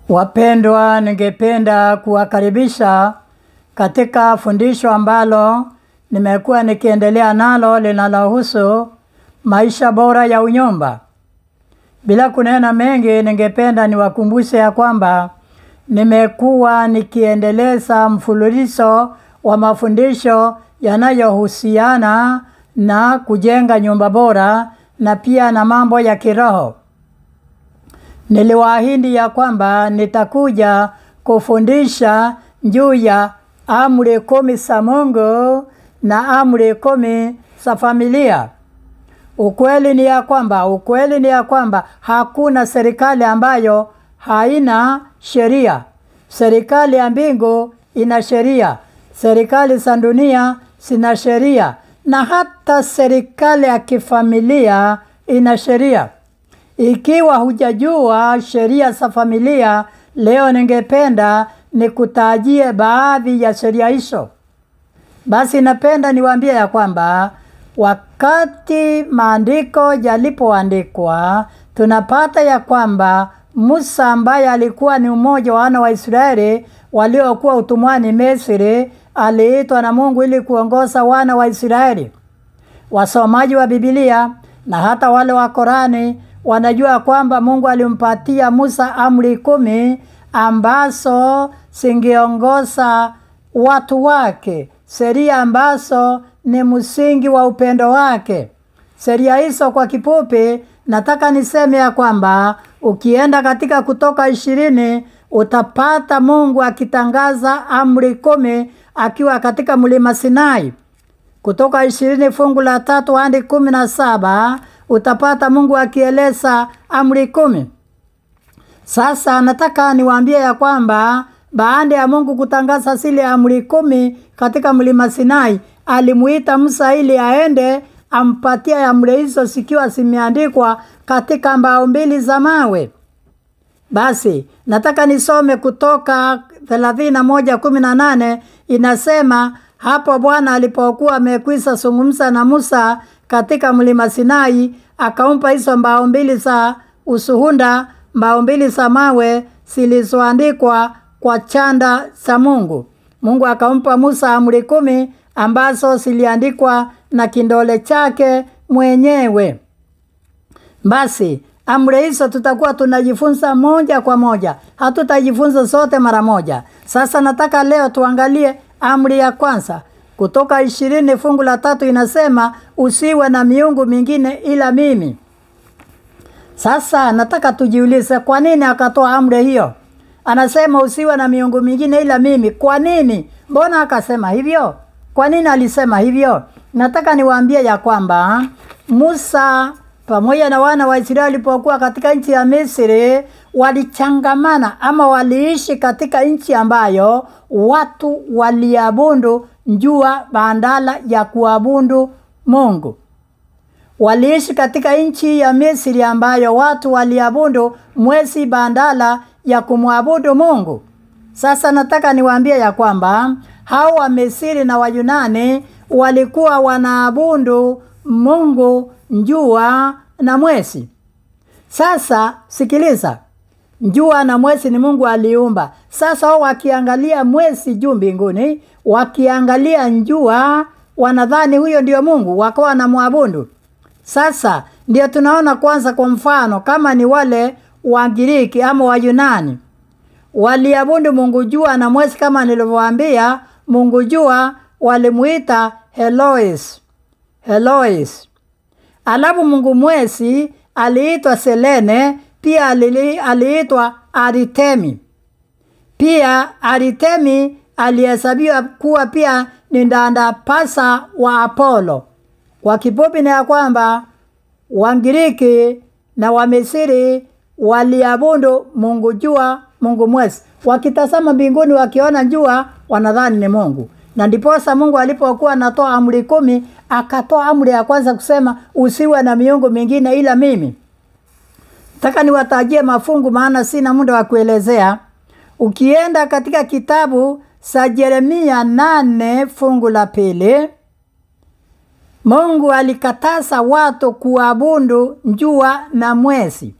Wapendwa, ningependa kuwakaribisha katika fundisho ambalo nimekuwa nikiendelea nalo linalohusu maisha bora ya unyumba. Bila kunena mengi, ningependa niwakumbushe ya kwamba nimekuwa nikiendeleza mfululizo wa mafundisho yanayohusiana na kujenga nyumba bora na pia na mambo ya kiroho. Niliwaahidi ya kwamba nitakuja kufundisha juu ya amri 10 za Mungu na amri 10 za familia. Ukweli ni ya kwamba hakuna serikali ambayo haina sheria. Serikali ya mbingu ina sheria, serikali za dunia zina sheria, na hata serikali ya kifamilia ina sheria. Ikiwa hujajua sheria za familia, leo ningependa nikutajie baadhi ya sheria hizo. Basi napenda niwaambie ya kwamba wakati maandiko yalipoandikwa, tunapata ya kwamba Musa ambaye alikuwa ni mmoja wa wana wa Israeli waliokuwa utumwani Misri, aliitwa na Mungu ili kuongoza wana wa Israeli. Wasomaji wa Biblia na hata wale wa Korani wanajua kwamba Mungu alimpatia Musa amri 10 ambazo zingeongoza watu wake, sheria ambazo ni msingi wa upendo wake. Sheria hizo kwa kifupi, nataka niseme ya kwamba ukienda katika Kutoka 20 utapata Mungu akitangaza amri 10 akiwa katika mlima Sinai. Kutoka 20 fungu la 3 hadi 17 utapata Mungu akieleza amri 10. Sasa nataka niwaambie ya kwamba baada ya Mungu kutangaza zile amri 10 katika mlima Sinai, alimuita Musa ili aende ampatie amri hizo zikiwa zimeandikwa katika mbao 2 za mawe. Basi nataka nisome Kutoka 31:18. Inasema, hapo Bwana alipokuwa amekwisha zungumza na Musa katika mlima Sinai, akampa hizo mbao 2 za ushuhuda, mbao 2 za mawe zilizoandikwa kwa chanda za Mungu. Mungu akampa Musa amri 10 ambazo ziliandikwa na kidole chake mwenyewe. Basi amri hizo tutakuwa tunajifunza moja kwa moja, hatutajifunza zote mara moja. Sasa nataka leo tuangalie amri ya kwanza. Kutoka 20 fungu la 3 inasema, usiwe na miungu mingine ila mimi. Sasa nataka tujiulize, kwa nini akatoa amri hiyo? Anasema usiwe na miungu mingine ila mimi. Kwa nini? Mbona akasema hivyo? Kwa nini alisema hivyo? Nataka niwaambie ya kwamba Musa pamoja na wana wa Israeli walipokuwa katika nchi ya Misri, walichangamana ama waliishi katika nchi ambayo watu waliabudu jua badala ya kuabudu Mungu. Waliishi katika nchi ya Misri ambayo watu waliabudu mwezi badala ya kumwabudu Mungu. Sasa nataka niwaambie ya kwamba hao wa Misri na Wayunani walikuwa wanaabudu Mungu jua na mwezi. Sasa sikiliza, jua na mwezi ni Mungu aliumba. Sasa wao wakiangalia mwezi juu mbinguni, wakiangalia jua, wanadhani huyo ndio Mungu, wakawa wanamwabudu. Sasa ndio tunaona kwanza, kwa mfano kama ni wale Wagiriki ama Wayunani, waliabudu Mungu jua na mwezi. Kama nilivyowaambia, Mungu jua walimuita Helois. Alafu Mungu mwezi aliitwa Selene, pia aliitwa Aritemi. Pia Aritemi alihesabiwa kuwa pia ni ndanda pasa wa Apollo. Kwa kifupi ni ya kwamba Wagiriki na Wamisri waliabudu Mungu jua, Mungu mwezi. Wakitazama mbinguni wakiona jua, wanadhani ni Mungu. Na ndiposa Mungu alipokuwa anatoa amri 10, akatoa amri ya kwanza kusema usiwe na miungu mingine ila mimi. Nataka niwatajie mafungu maana sina muda wa kuelezea. Ukienda katika kitabu cha Yeremia 8 fungu la 2, Mungu alikataza watu kuabudu jua na mwezi.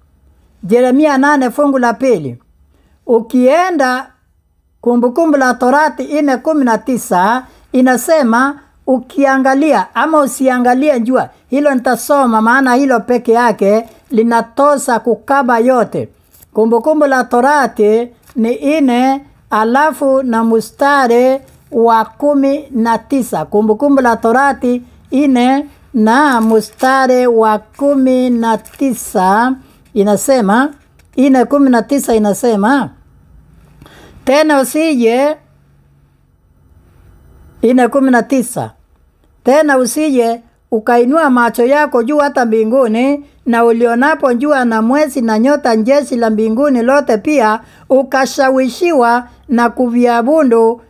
Yeremia 8 fungu la 2. Ukienda Kumbukumbu la Torati 4:19 inasema ukiangalia ama usiangalie jua. Hilo nitasoma maana hilo peke yake linatosa kukaba yote. Kumbukumbu la Torati ni 4 alafu na mstari wa 19. Kumbukumbu la Torati 4 na mstari wa 19 inasema 4:19 inasema tena usije 4:19 tena usije ukainua macho yako juu hata mbinguni, na ulionapo jua na mwezi na nyota jeshi la mbinguni lote pia ukashawishiwa na kuviabudu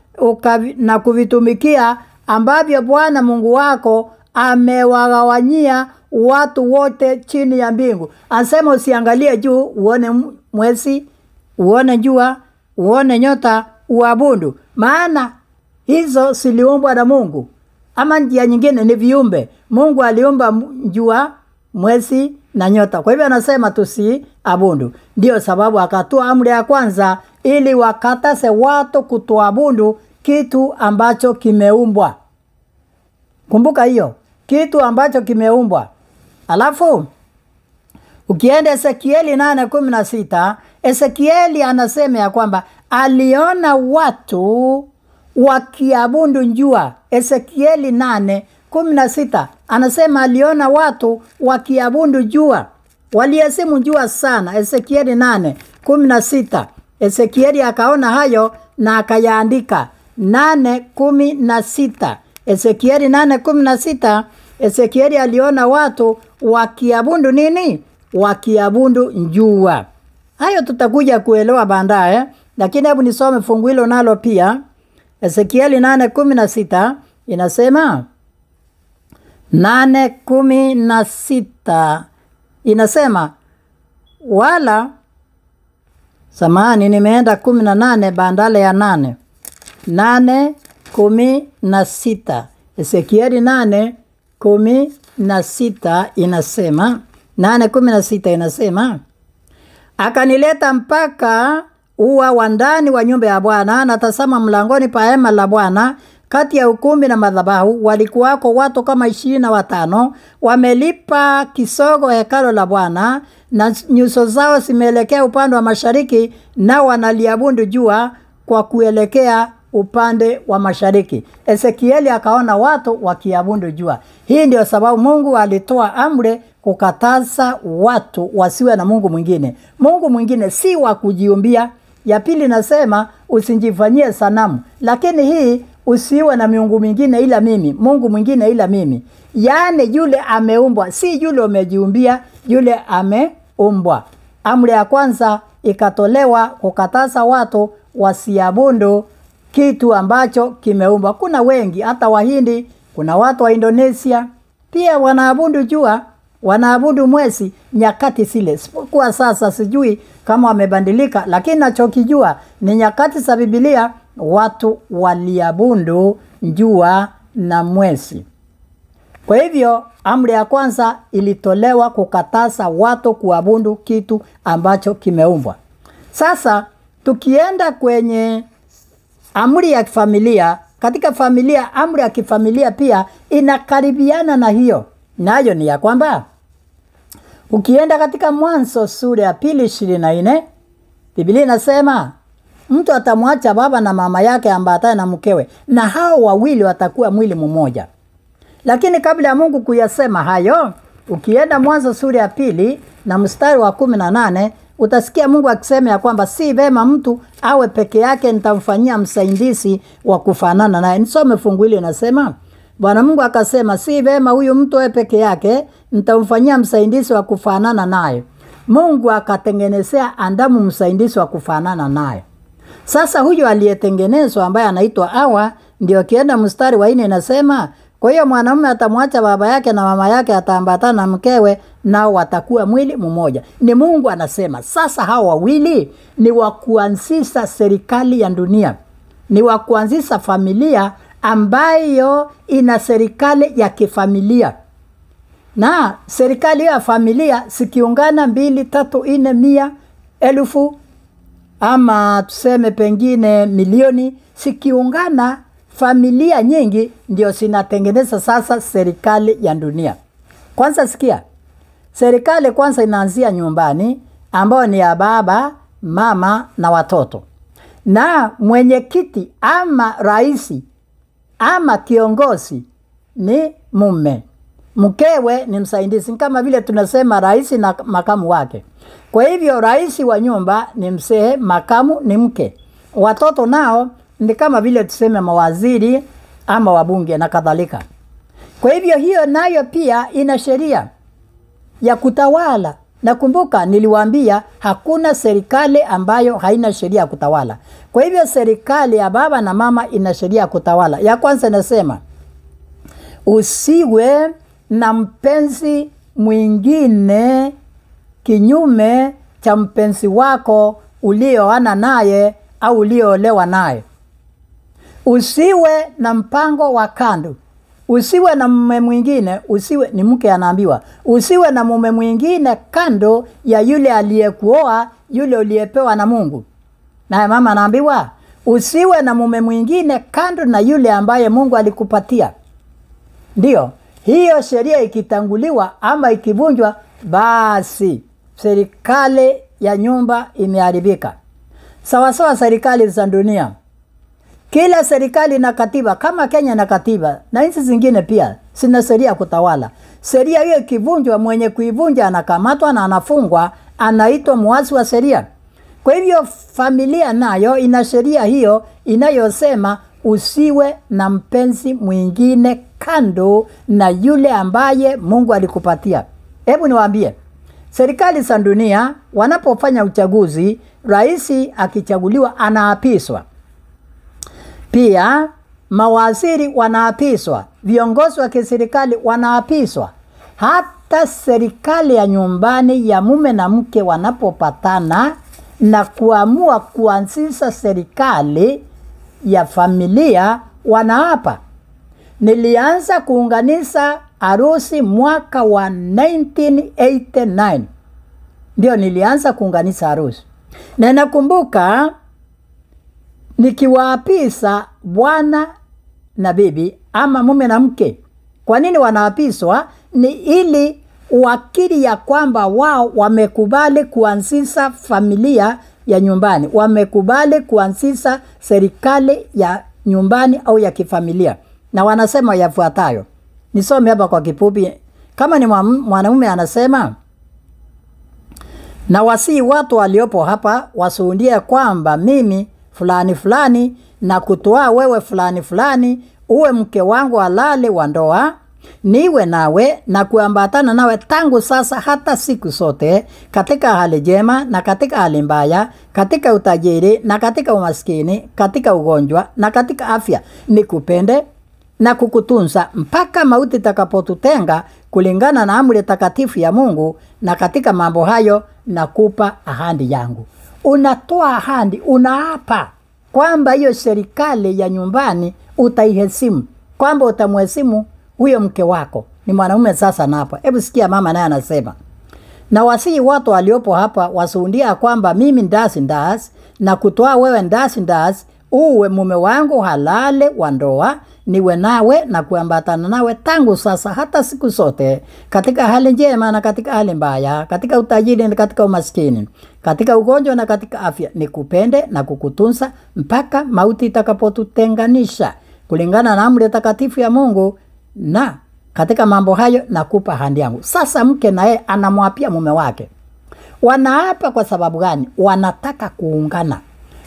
na kuvitumikia, ambavyo Bwana Mungu wako amewagawanyia watu wote chini ya mbingu. Anasema usiangalie juu uone mwezi, uone jua, uone nyota, uabudu. Maana hizo ziliumbwa na Mungu. Ama njia nyingine ni viumbe. Mungu aliumba jua, mwezi na nyota. Kwa hivyo anasema tusiabudu. Ndio sababu akatoa amri ya kwanza ili wakatase watu kutoabudu kitu ambacho kimeumbwa. Kumbuka hiyo, kitu ambacho kimeumbwa. Alafu ukienda Ezekieli 8:16, Ezekieli anasema ya kwamba aliona watu wakiabudu jua. Ezekieli 8:16 anasema aliona watu wakiabudu jua. Waliheshimu jua sana. Ezekieli 8:16. Ezekieli akaona hayo na akayaandika. 8:16. Ezekieli 8:16. Ezekieli aliona watu wakiabudu nini? Wakiabudu jua. Hayo tutakuja kuelewa baadaye, lakini hebu nisome fungu hilo nalo pia. Ezekieli 8:16 inasema 8:16 inasema wala samahani nimeenda 18 bandala ya 8:16. Ezekieli 8:16 inasema 8:16 inasema akanileta mpaka ua wa ndani wa nyumba ya Bwana, na tazama mlangoni pa hema la Bwana kati ya ukumbi na madhabahu walikuwako watu kama 25 wamelipa kisogo hekalo la Bwana, na nyuso zao zimeelekea upande wa mashariki, na wanaliabudu jua kwa kuelekea upande wa mashariki. Ezekieli akaona watu wakiabudu jua. Hii ndio sababu Mungu alitoa amri kukataza watu wasiwe na Mungu mwingine. Mungu mwingine si wa kujiumbia. Ya pili nasema usijifanyie sanamu. Lakini hii usiwe na miungu mingine ila mimi, Mungu mwingine ila mimi. Yaani yule ameumbwa, si yule umejiumbia, yule ameumbwa. Amri ya kwanza ikatolewa kukataza watu wasiabudu kitu ambacho kimeumbwa. Kuna wengi, hata Wahindi, kuna watu wa Indonesia pia wanaabudu jua, wanaabudu mwezi nyakati zile. Kwa sasa sijui kama wamebadilika, lakini nachokijua ni nyakati za Biblia watu waliabudu jua na mwezi. Kwa hivyo amri ya kwanza ilitolewa kukataza watu kuabudu kitu ambacho kimeumbwa. Sasa tukienda kwenye amri ya kifamilia, katika familia amri ya kifamilia pia inakaribiana na hiyo. Nayo ni ya kwamba ukienda katika Mwanzo sura ya 2:24, Biblia inasema mtu atamwacha baba na mama yake ambatane na mkewe, na hao wawili watakuwa mwili mmoja. Lakini kabla ya Mungu kuyasema hayo, ukienda Mwanzo sura ya 2 na mstari wa 18, utasikia Mungu akisema ya kwamba si vema mtu awe peke yake, nitamfanyia msaidizi wa kufanana naye. Nisome fungu hili linasema, Bwana Mungu akasema si vema huyu mtu awe peke yake, nitamfanyia msaidizi wa kufanana naye. Mungu akatengenezea Adamu msaidizi wa kufanana naye. Sasa huyu aliyetengenezwa ambaye anaitwa Hawa, ndio kienda mstari wa 4 inasema, kwa hiyo mwanamume atamwacha baba yake na mama yake, ataambatana na mkewe, nao watakuwa mwili mmoja. Ni Mungu anasema. Sasa hao wawili ni wa kuanzisha serikali ya dunia. Ni wa kuanzisha familia ambayo ina serikali ya kifamilia. Na serikali ya familia sikiungana 2, 3, 4, 100, 1000 ama tuseme pengine milioni, sikiungana familia nyingi ndio zinatengeneza sasa serikali ya dunia. Kwanza sikia, serikali kwanza inaanzia nyumbani, ambao ni ya baba, mama na watoto. Na mwenyekiti ama raisi ama kiongozi ni mume. Mkewe ni msaidizi, kama vile tunasema raisi na makamu wake. Kwa hivyo raisi wa nyumba ni mzee, makamu ni mke. Watoto nao ni kama vile tuseme mawaziri ama wabunge na kadhalika. Kwa hivyo hiyo nayo pia ina sheria ya kutawala. Na kumbuka niliwaambia hakuna serikali ambayo haina sheria ya kutawala. Kwa hivyo serikali ya baba na mama ina sheria ya kutawala. Ya kwanza nasema, usiwe na mpenzi mwingine kinyume cha mpenzi wako ulioana naye au ulioolewa naye. Usiwe na mpango wa kando. Usiwe na mume mwingine, usiwe ni mke anaambiwa. Usiwe na mume mwingine kando ya yule aliyekuoa, yule uliyepewa na Mungu. Na mama anaambiwa, usiwe na mume mwingine kando na yule ambaye Mungu alikupatia. Ndio, hiyo sheria ikitanguliwa ama ikivunjwa, basi serikali ya nyumba imeharibika. Sawa sawa serikali za dunia. Kila serikali na katiba, kama Kenya na katiba, na nchi zingine pia sina sheria kutawala. Sheria hiyo ikivunjwa, mwenye kuivunja anakamatwa na anafungwa, anaitwa muasi wa sheria. Kwa hivyo familia nayo ina sheria hiyo inayosema usiwe na mpenzi mwingine kando na yule ambaye Mungu alikupatia. Hebu niwaambie, serikali za dunia wanapofanya uchaguzi, raisi akichaguliwa anaapishwa. Pia mawaziri wanaapishwa, viongozi wa kiserikali wanaapishwa. Hata serikali ya nyumbani ya mume na mke wanapopatana na kuamua kuanzisha serikali ya familia, wanaapa. Nilianza kuunganisha harusi mwaka wa 1989. Ndio nilianza kuunganisha harusi. Na nakumbuka nikiwaapisa bwana na bibi ama mume na mke. Kwa nini wanaapishwa? Ni ili wakili ya kwamba wao wamekubali kuanzisha familia ya nyumbani. Wamekubali kuanzisha serikali ya nyumbani au ya kifamilia. Na wanasema yafuatayo. Nisome hapa kwa kifupi. Kama ni mwanamume anasema, na wasii watu waliopo hapa washuhudie kwamba mimi fulani fulani na kutoa wewe fulani fulani uwe mke wangu halali wa ndoa, niwe nawe na kuambatana nawe tangu sasa hata siku zote, katika hali njema na katika hali mbaya, katika utajiri na katika umaskini, katika ugonjwa na katika afya, nikupende na kukutunza mpaka mauti itakapotutenga, kulingana na amri takatifu ya Mungu. Na katika mambo hayo nakupa ahadi yangu. Unatoa ahadi, unaapa kwamba hiyo serikali ya nyumbani utaiheshimu, kwamba utamheshimu huyo mke wako. Ni mwanamume sasa na hapa. Hebu sikia mama naye anasema, na wasii watu waliopo hapa washuhudia kwamba mimi ndasi na kutoa wewe ndasi uwe mume wangu halali wa ndoa, niwe nawe na kuambatana nawe tangu sasa hata siku zote, katika hali njema na katika hali mbaya, katika utajiri na katika umaskini, katika ugonjwa na katika afya, nikupende na kukutunza mpaka mauti itakapotutenganisha, kulingana na amri takatifu ya Mungu. Na katika mambo hayo nakupa ahadi yangu. Sasa mke naye anamwapia mume wake. Wanaapa kwa sababu gani? Wanataka kuungana.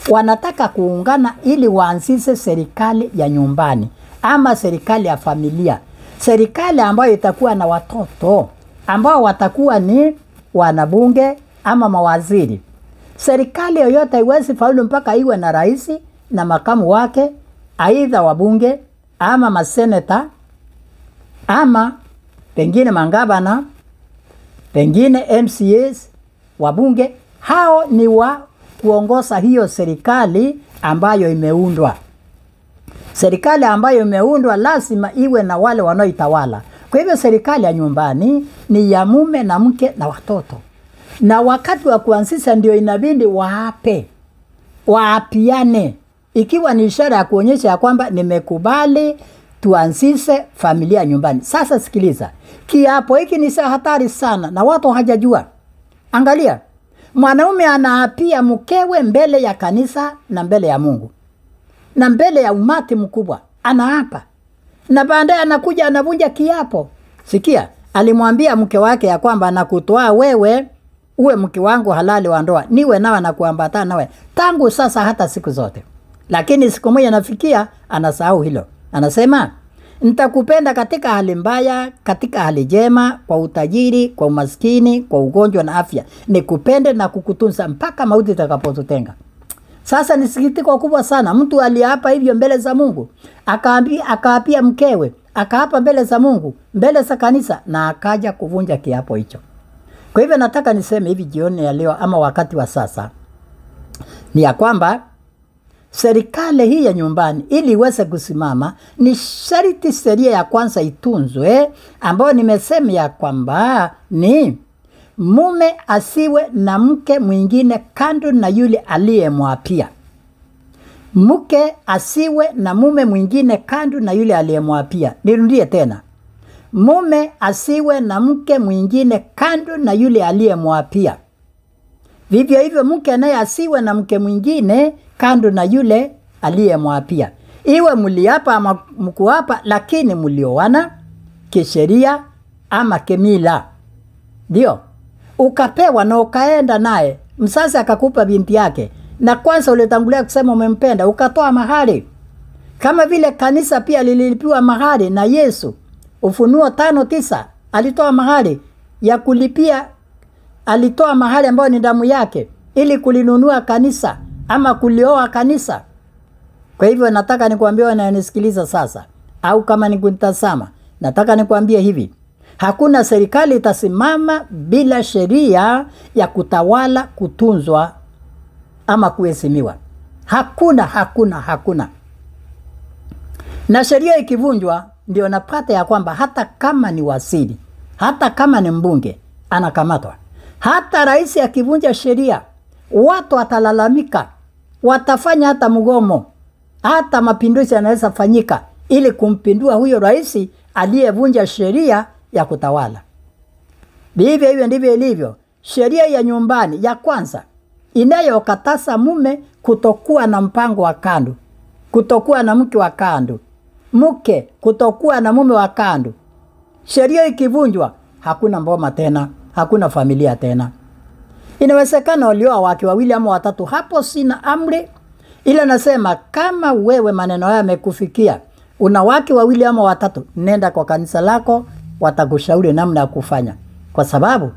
Wanataka kuungana ili waanzishe serikali ya nyumbani ama serikali ya familia. Serikali ambayo itakuwa na watoto ambao watakuwa ni wanabunge ama mawaziri. Serikali yoyote haiwezi faulu mpaka iwe na rais na makamu wake, aidha wabunge ama maseneta ama pengine mangabana, pengine MCAs, wabunge. Hao ni wa kuongoza hiyo serikali ambayo imeundwa. Serikali ambayo imeundwa lazima iwe na wale wanaoitawala. Kwa hivyo serikali ya nyumbani ni ya mume na mke na watoto. Na wakati wa kuanzisha ndio inabidi waape. waapiane, ikiwa ni ishara ya kuonyesha ya kwamba nimekubali tuanzishe familia nyumbani. Sasa sikiliza, kiapo hiki ni hatari sana na watu hajajua. Angalia, mwanaume anaapia mkewe mbele ya kanisa na mbele ya Mungu na mbele ya umati mkubwa, anaapa na baadaye anakuja anavunja kiapo. Sikia, alimwambia mke wake ya kwamba nakutoa wewe uwe mke wangu halali wa ndoa, niwe nawe na kuambatana nawe tangu sasa hata siku zote. Lakini siku moja nafikia anasahau hilo. Anasema, nitakupenda katika hali mbaya, katika hali jema, kwa utajiri, kwa umaskini, kwa ugonjwa na afya. Nikupende na kukutunza mpaka mauti itakapotutenga. Sasa ni sikitiko kubwa sana. Mtu aliapa hivyo mbele za Mungu, akaapia mkewe, akaapa mbele za Mungu, mbele za kanisa, na akaja kuvunja kiapo hicho. Kwa hivyo nataka niseme hivi jioni ya leo ama wakati wa sasa, ni ya kwamba serikali hii ya nyumbani ili iweze kusimama ni sharti sheria ya kwanza itunzwe, ambayo nimesema ya kwamba ni mume asiwe na mke mwingine kando na yule aliyemwapia. Mke asiwe na mume mwingine kando na yule aliyemwapia. Nirudie tena. Mume asiwe na mke mwingine kando na yule aliyemwapia. Vivyo hivyo mke naye asiwe na mke mwingine kando na yule aliyemwapia. Iwe mliapa ama mkuapa, lakini mlioana kisheria ama kimila. Ndio. Ukapewa na ukaenda naye, msasa akakupa binti yake, na kwanza ulitangulia kusema umempenda, ukatoa mahari. Kama vile kanisa pia lililipiwa mahari na Yesu. Ufunuo 5:9 alitoa mahari ya kulipia, alitoa mahari ambayo ni damu yake ili kulinunua kanisa ama kulioa kanisa. Kwa hivyo nataka nikwambie wewe unanisikiliza sasa, au kama nikunitazama, nataka nikwambie hivi. Hakuna serikali itasimama bila sheria ya kutawala, kutunzwa ama kuheshimiwa. Hakuna. Na sheria ikivunjwa ndio napata ya kwamba hata kama ni waziri, hata kama ni mbunge, anakamatwa. Hata rais akivunja sheria, watu watalalamika, watafanya hata mgomo, hata mapinduzi yanaweza fanyika ili kumpindua huyo rais aliyevunja sheria ya kutawala. Ndivyo ilivyo. Sheria ya nyumbani ya kwanza inayokataza mume kutokuwa na mpango wa kando, kutokuwa na mke wa kando, mke kutokuwa na mume wa kando. Sheria ikivunjwa, hakuna mboma tena, hakuna familia tena. Inawezekana walioa wake wawili ama watatu, hapo sina amri, ila nasema kama wewe maneno haya yamekufikia, una wake wawili ama watatu, nenda kwa kanisa lako, watakushauri namna ya kufanya. Kwa sababu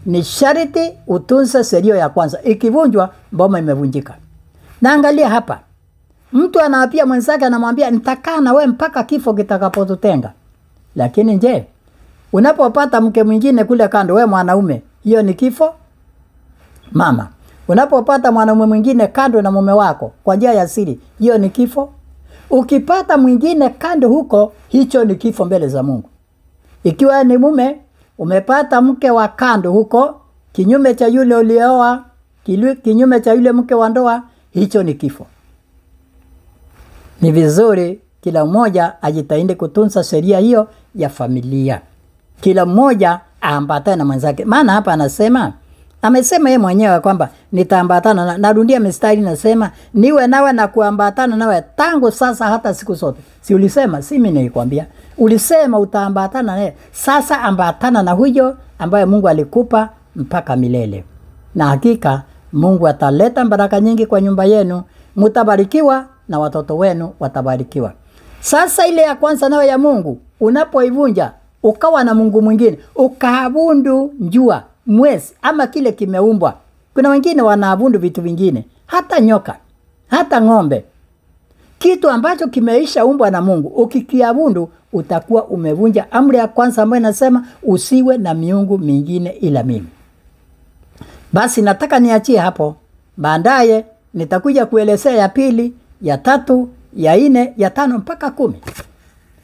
ni sharti utunze sheria ya kwanza. Ikivunjwa, mboma imevunjika. Na angalia hapa. Mtu anaapia mwenzake, anamwambia nitakaa na wewe mpaka kifo kitakapotutenga. Lakini je, unapopata mke mwingine kule kando, wewe mwanaume, hiyo ni kifo? Mama, unapopata mwanaume mwingine kando na mume wako kwa njia ya siri, hiyo ni kifo? Ukipata mwingine kando huko, hicho ni kifo mbele za Mungu. Ikiwa ni mume, umepata mke wa kando huko, kinyume cha yule ulioa, kinyume cha yule mke wa ndoa, hicho ni kifo. Ni vizuri kila mmoja ajitahidi kutunza sheria hiyo ya familia. Kila mmoja aambatane na mwenzake. Maana hapa amesema yeye mwenyewe kwamba nitaambatana na, narudia mistari nasema niwe nawe na kuambatana nawe tangu sasa hata siku zote. Si ulisema? Si mimi nilikwambia. Ulisema utaambatana naye. Sasa ambatana na huyo ambaye Mungu alikupa mpaka milele. Na hakika Mungu ataleta baraka nyingi kwa nyumba yenu, mtabarikiwa na watoto wenu watabarikiwa. Sasa ile ya kwanza nayo ya Mungu, unapoivunja ukawa na Mungu mwingine, ukaabudu jua, mwezi ama kile kimeumbwa. Kuna wengine wanaabudu vitu vingine, hata nyoka, hata ng'ombe. Kitu ambacho kimeisha umbwa na Mungu, ukikiabudu utakuwa umevunja amri ya kwanza ambayo inasema usiwe na miungu mingine ila mimi. Basi nataka niachie hapo. Baadaye nitakuja kuelezea ya pili, ya tatu, ya 4, ya 5 mpaka 10.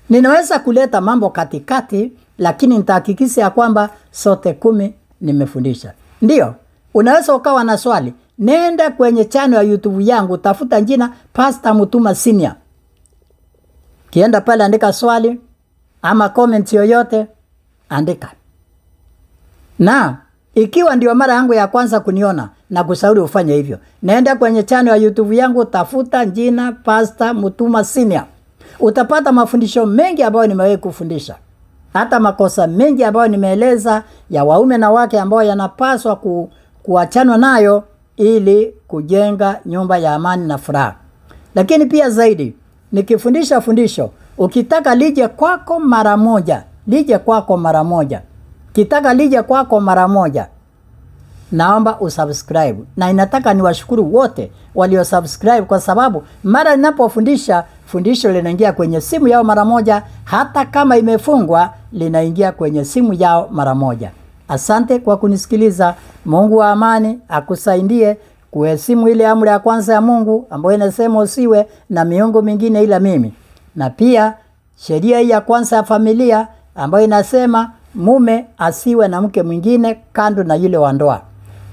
Ninaweza kuleta mambo katikati, lakini nitahakikisha ya kwamba sote 10 nimefundisha. Ndio, unaweza ukawa na swali, nenda kwenye channel ya YouTube yangu, tafuta jina Pastor Mutuma Senior. Kienda pale andika swali ama comment yoyote, andika. Na ikiwa ndio mara yangu ya kwanza kuniona, na kushauri ufanye hivyo. Nenda kwenye channel ya YouTube yangu, tafuta jina Pastor Mutuma Senior. Utapata mafundisho mengi ambayo nimewahi kufundisha. Hata makosa mengi ambayo nimeeleza ya waume na wake ambayo yanapaswa kuachanwa nayo ili kujenga nyumba ya amani na furaha. Lakini pia zaidi, nikifundisha fundisho, ukitaka lije kwako mara moja, lije kwako mara moja. Kitaka lije kwako mara moja, naomba usubscribe. Na inataka niwashukuru wote walio subscribe, kwa sababu mara ninapofundisha, fundisho linaingia kwenye simu yao mara moja, hata kama imefungwa linaingia kwenye simu yao mara moja. Asante kwa kunisikiliza. Mungu wa amani akusaidie kuheshimu ile amri ya kwanza ya Mungu ambayo inasema usiwe na miungu mingine ila mimi. Na pia sheria ya kwanza ya familia ambayo inasema mume asiwe na mke mwingine kando na yule wa ndoa,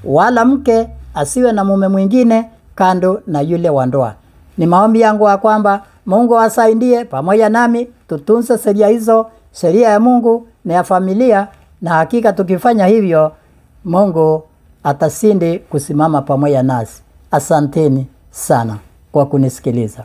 wala mke asiwe na mume mwingine kando na yule wa ndoa. Ni maombi yangu ya kwamba Mungu awasaidie pamoja nami tutunze sheria hizo, sheria ya Mungu na ya familia, na hakika tukifanya hivyo Mungu atasindi kusimama pamoja nasi. Asanteni sana kwa kunisikiliza.